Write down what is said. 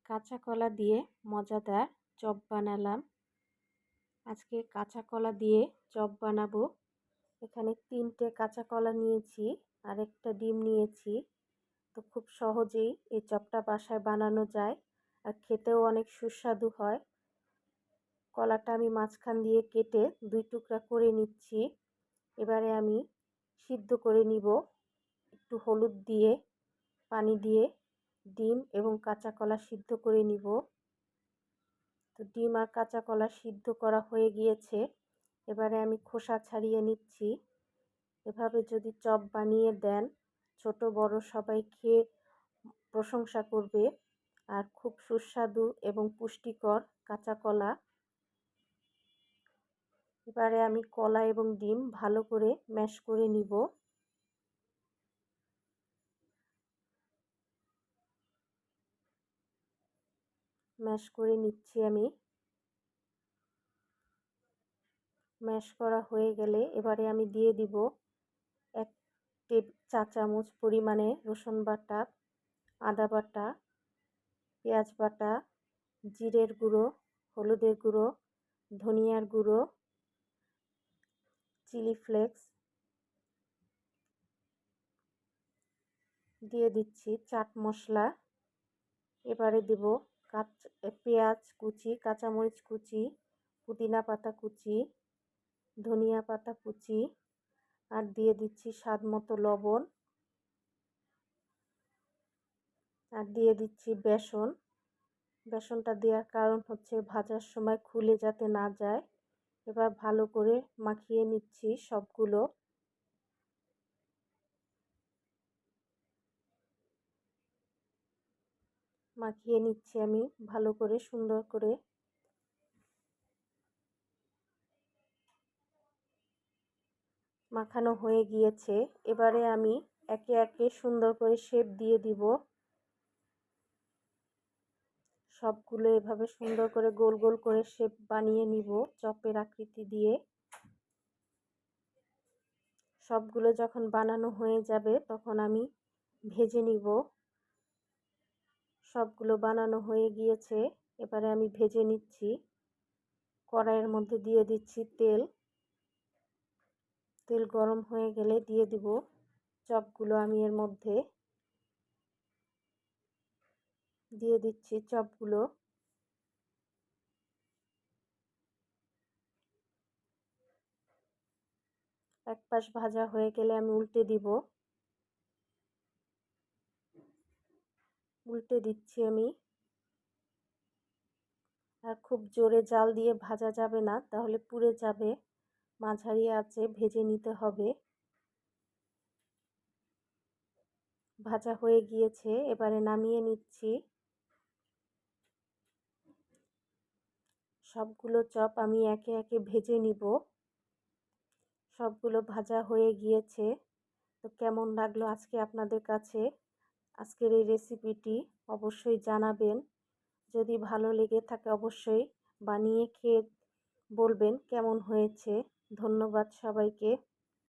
কাঁচা কলা দিয়ে মজাদার চপ বানালাম। আজকে কাঁচা কলা দিয়ে চপ বানাবো। এখানে 3টে কাঁচা কলা নিয়েছি আর একটা ডিম নিয়েছি। তো খুব সহজেই এই চপটা বাসায় বানানো যায় আর খেতেও অনেক সুস্বাদু হয়। কলাটা আমি মাঝখান দিয়ে কেটে 2 টুকরা করে নিচ্ছি। এবারে আমি সিদ্ধ করে নিব একটু হলুদ দিয়ে, পানি দিয়ে। ডিম এবং কাঁচা কলা সিদ্ধ করে নিব। তো ডিম আর কাঁচা কলা সিদ্ধ করা হয়ে গিয়েছে। এবারে আমি খোসা ছাড়িয়ে নিচ্ছি। এভাবে যদি চপ বানিয়ে দেন, ছোট বড় সবাই খেয়ে প্রশংসা করবে। আর খুব সুস্বাদু এবং পুষ্টিকর কাঁচা কলা। এবারে আমি কলা এবং ডিম ভালো করে ম্যাশ করে নিব। ম্যাশ করে নিচ্ছি আমি। ম্যাশ করা হয়ে গেলে এবারে আমি দিয়ে দিব 1 চা চামচ পরিমাণে রসুন বাটা, আদা বাটা, পেঁয়াজ বাটা, জিরের গুঁড়ো, হলুদের গুঁড়ো, ধনিয়ার গুঁড়ো, চিলি ফ্লেক্স দিয়ে দিচ্ছি, চাট মশলা। এবারে দেব পেঁয়াজ কুচি, কাঁচামরিচ কুচি, পুদিনা পাতা কুচি, ধনিয়া পাতা কুচি আর দিয়ে দিচ্ছি স্বাদ মতো লবণ আর দিয়ে দিচ্ছি বেসন। বেসনটা দেওয়ার কারণ হচ্ছে ভাজার সময় খুলে যাতে না যায়। এবার ভালো করে মাখিয়ে নিচ্ছি সবগুলো। মাখিয়ে নিচ্ছি আমি ভালো করে, সুন্দর করে। মাখানো হয়ে গিয়েছে। এবারে আমি একে একে সুন্দর করে শেপ দিয়ে দিব। সবগুলো এভাবে সুন্দর করে গোল গোল করে শেপ বানিয়ে নিব চপের আকৃতি দিয়ে। সবগুলো যখন বানানো হয়ে যাবে তখন আমি ভেজে নিব। সবগুলো বানানো হয়ে গিয়েছে। এবারে আমি ভেজে নিচ্ছি। কড়াইয়ের মধ্যে দিয়ে দিচ্ছি তেল। তেল গরম হয়ে গেলে দিয়ে দিব চপগুলো। আমি এর মধ্যে দিয়ে দিচ্ছি চপগুলো। এক পাশ ভাজা হয়ে গেলে আমি উল্টে দিব। উল্টে দিচ্ছি আমি। আর খুব জোরে জাল দিয়ে ভাজা যাবে না, তাহলে পুড়ে যাবে। মাঝারি আঁচে ভেজে নিতে হবে। ভাজা হয়ে গিয়েছে। এবারে নামিয়ে নিচ্ছি। সবগুলো চপ আমি একে একে ভেজে নিব। সবগুলো ভাজা হয়ে গিয়েছে। তো কেমন লাগলো আজকে আপনাদের কাছে আজকের এই রেসিপিটি অবশ্যই জানাবেন। যদি ভালো লেগে থাকে অবশ্যই বানিয়ে খেয়ে বলবেন কেমন হয়েছে। ধন্যবাদ সবাইকে।